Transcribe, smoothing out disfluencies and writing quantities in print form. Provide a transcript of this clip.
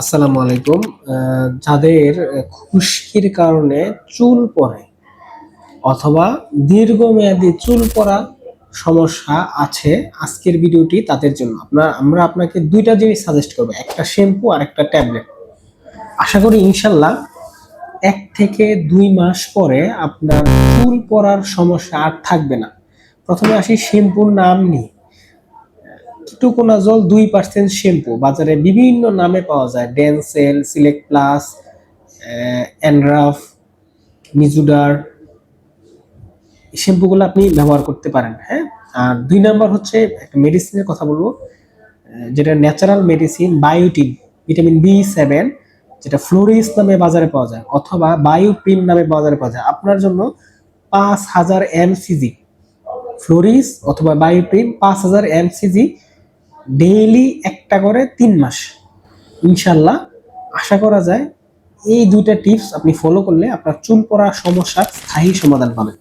আসসালামু আলাইকুম। যাদের খুশকির কারণে চুল পড়ে অথবা দীর্ঘমেয়াদী চুল পড়া সমস্যা আছে, আজকের ভিডিওটি তাদের জন্য। আমরা আপনাকে দুইটা জিনিস সাজেস্ট করব, একটা শ্যাম্পু আর একটা ট্যাবলেট। আশা করি ইনশাল্লাহ 1 থেকে 2 মাস পরে আপনার চুল পড়ার সমস্যা আর থাকবে না। প্রথমে আসি শ্যাম্পুর নাম নিয়ে। কিটোকোনাজল 2% শ্যাম্পু বাজারে বিভিন্ন নামে পাওয়া যায়, ডেনসেল, সিলেক্ট প্লাস, অ্যানড্রাফ, মিজুডার। শ্যাম্পুগুলো আপনি ব্যবহার করতে পারেন। হ্যাঁ, আর 2 নাম্বার হচ্ছে একটা মেডিসিনের কথা বলবো, যেটা ন্যাচারাল মেডিসিন বায়োটিন, ভিটামিন B7, যেটা ফ্লোরিস নামে বাজারে পাওয়া যায় অথবা বায়োপ্রিম নামে বাজারে পাওয়া যায়। আপনার জন্য 5000 mcg ফ্লোরিস অথবা বায়োপ্রিম 5000 mcg ডেইলি একটা করে 3 মাস। ইনশাল্লাহ আশা করা যায় এই দুইটা টিপস আপনি ফলো করলে আপনার চুল পড়া সমস্যার স্থায়ী সমাধান পাবেন।